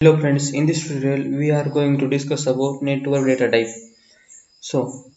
Hello friends, in this tutorial we are going to discuss about network data type. So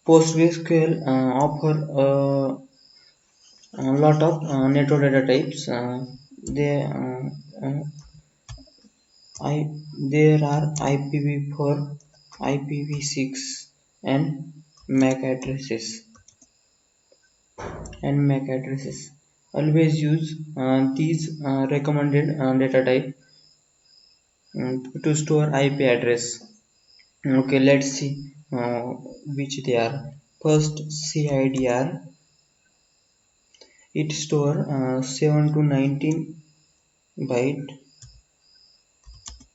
PostgreSQL offer a lot of network data types. They, uh, I, there are IPv4, IPv6 and MAC addresses Always use these recommended data type to store IP address. Okay, let's see which they are. First, CIDR. It store 7 to 19 byte,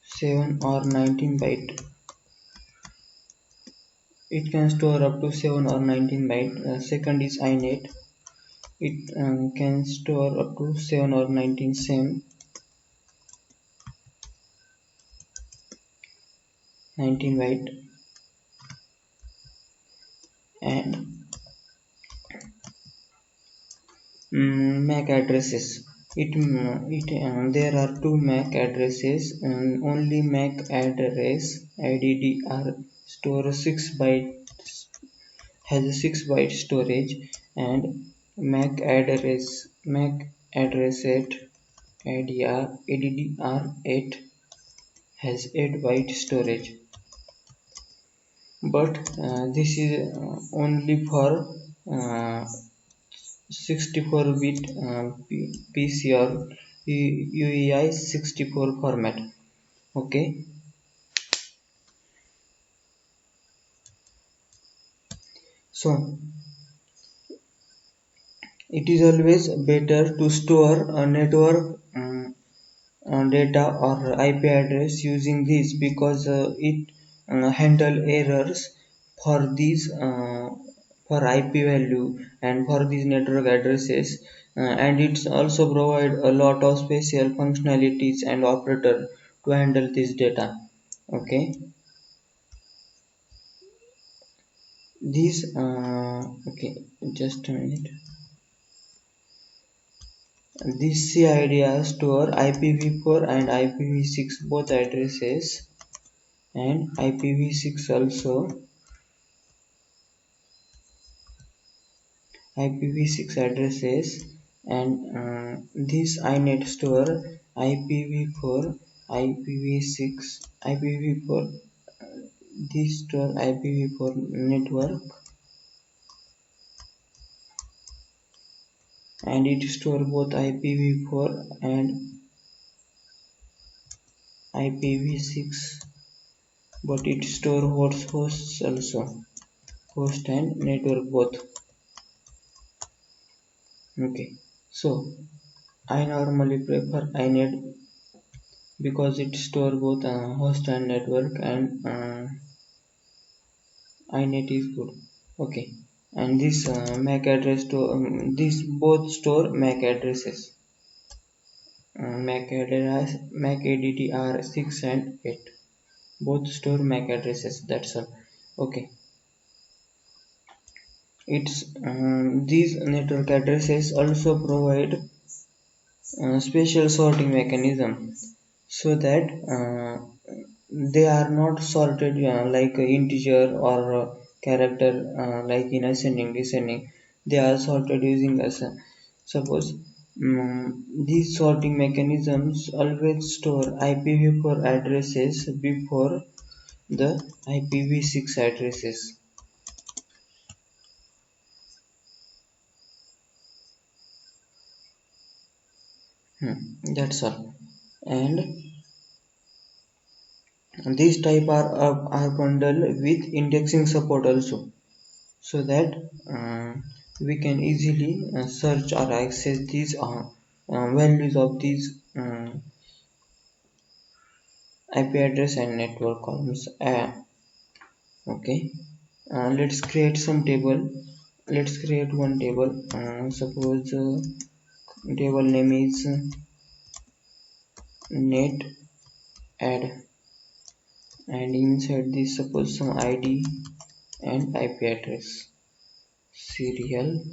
7 or 19 byte. It can store up to 7 or 19 byte. Second is INET. It can store up to 7 or 19 same 19 byte. And MAC addresses. There are two MAC addresses, and only MAC address IDDR store 6 bytes, has a 6 byte storage, and MAC address at ADDR8 has 8 byte storage. But this is only for 64-bit PC or UEI 64 format. Okay, so it is always better to store a network data or IP address using this, because it handle errors for these for IP value and for these network addresses, and it's also provide a lot of special functionalities and operator to handle this data. Okay, these okay, just a minute. This CIDR store IPv4 and IPv6 both addresses, and IPv6 also IPv6 addresses, and this INET store IPv4 IPv6 IPv4 this store IPv4 network, and it store both IPv4 and IPv6, but it store hosts also, host and network both. Okay, so I normally prefer INET because it store both host and network, and INET is good. Okay, and this MAC address to these both store MAC addresses, MAC ADDR 6 and 8, both store MAC addresses. That's all. Okay, it's these network addresses also provide special sorting mechanism, so that they are not sorted like integer or character, like in ascending descending. They are sorted using as suppose these sorting mechanisms always store IPv4 addresses before the IPv6 addresses. That's all. And these type are bundled with indexing support also, so that we can easily search or access these values of these IP address and network columns. Okay, let's create some table. Let's create one table. Suppose table name is net add, and inside this suppose some ID and IP address, serial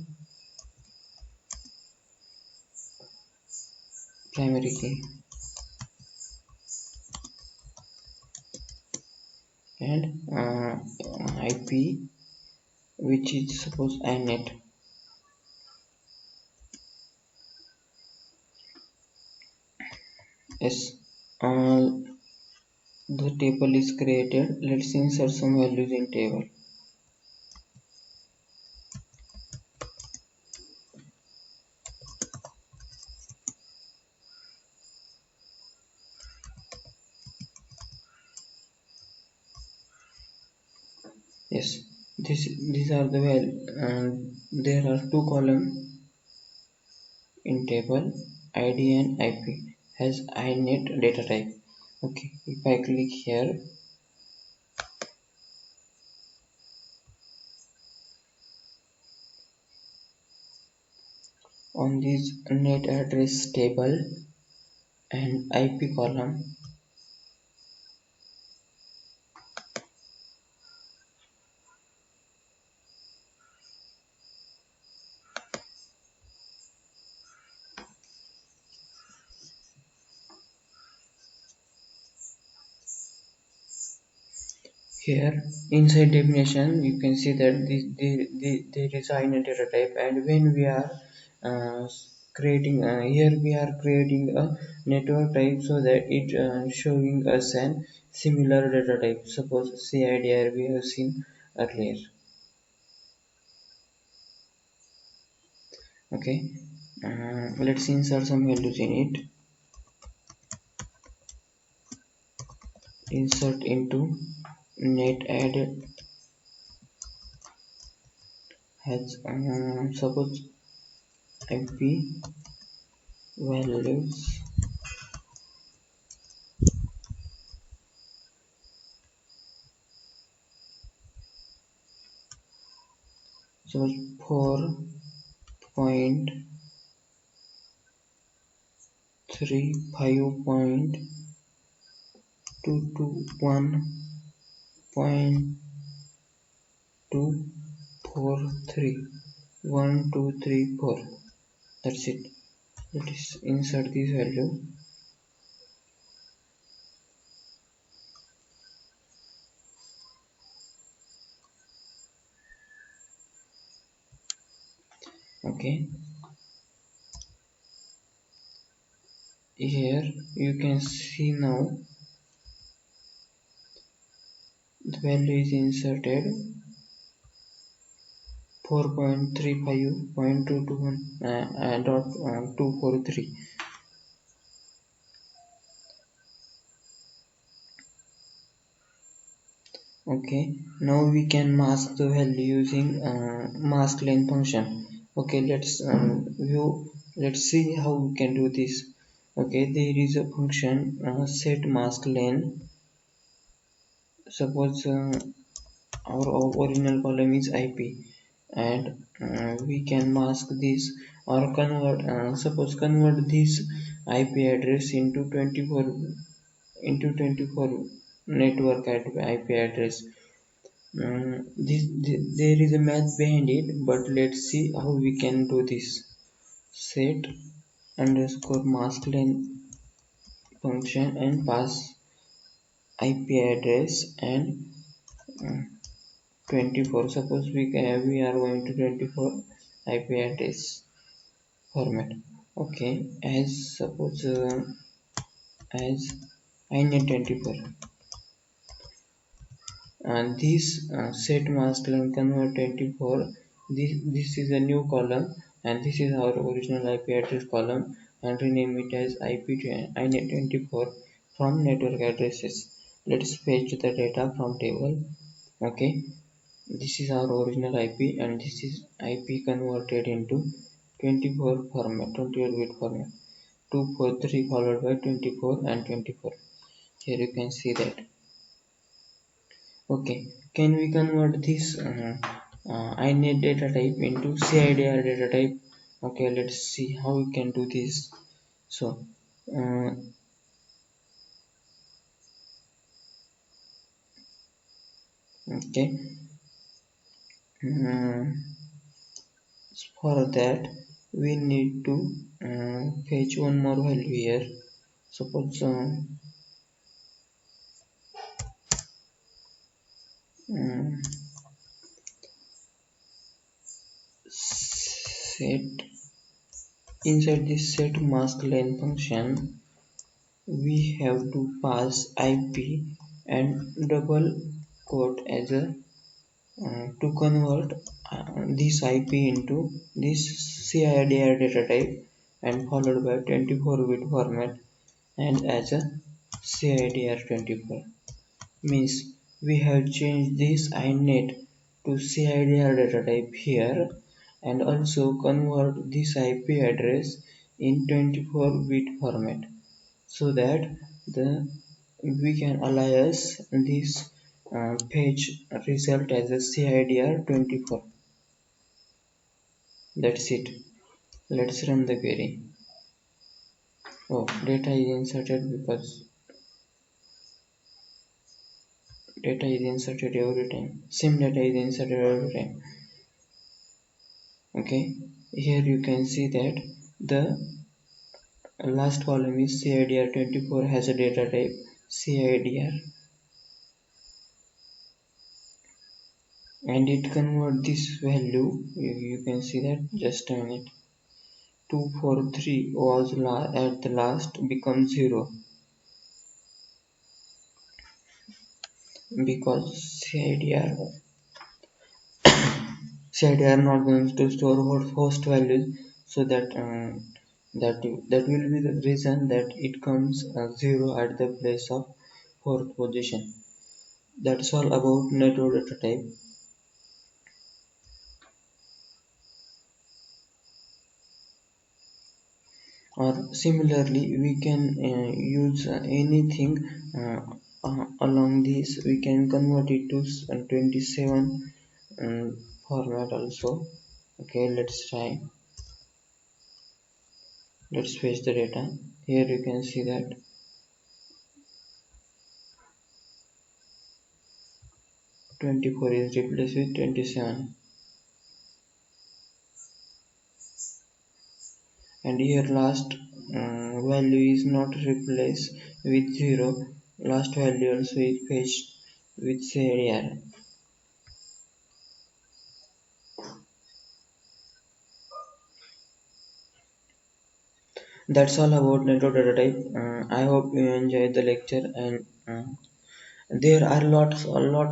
primary key, and IP, which is suppose inet. Yes, uh, the table is created. Let's insert some values in table. Yes, these are the there are two columns in table, id and ip has inet data type. Okay, if I click here on this net address table and ip column, here inside definition you can see that there is inet data type, and when we are uh, creating here we are creating a network type so that it showing us an similar data type. Suppose CIDR we have seen earlier. Okay, let's insert some values in it. Insert into net add has suppose IP values, so 4.3.221.243. That's it. Let's insert this value. Okay, here you can see now the value is inserted 4.35.221.243. Okay, now we can mask the value using mask len function. Okay, let's see how we can do this. Okay, there is a function set mask len. Suppose our original column is IP, and we can mask this or convert this IP address into 24 network IP address. There is a math behind it, but let's see how we can do this. Set underscore mask len function and pass IP address and uh, 24. Suppose we are going to 24 IP address format. Okay, as suppose as inet 24, and this set mask len convert 24. This is a new column, and this is our original IP address column, and rename it as IP inet 24 from network addresses. Let's fetch the data from table. Okay, this is our original IP, and this is IP converted into 24 format, 28-bit format. 243 followed by 24 and 24. Here you can see that. Okay, can we convert this INET data type into CIDR data type? Okay, let's see how we can do this. So, uh, okay, for that we need to fetch one more value here. Suppose um, set inside this set mask length function, we have to pass IP and double quote as a to convert this IP into this CIDR data type and followed by 24-bit format and as a CIDR24 means we have changed this INET to CIDR data type here and also convert this IP address in 24-bit format so that the we can alias this page result as a CIDR24. That's it. Let's run the query. Oh, data is inserted because data is inserted every time. Same data is inserted every time. Okay, here you can see that the last column is CIDR24 has a data type CIDR and it convert this value. You can see that just a minute. 243 was at the last become 0 because CIDR not going to store host values so that will be the reason that it comes 0 at the place of fourth position. That's all about network data type. Or similarly, we can use anything along this. We can convert it to 27 format also. Okay, let's try. Let's fetch the data. Here you can see that 24 is replaced with 27, and here last value is not replaced with 0. Last value also is fetched with CIDR. That's all about network data type. I hope you enjoyed the lecture and there are a lot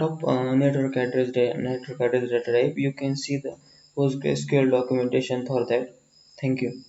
of network address data type. You can see the PostgreSQL documentation for that. Thank you.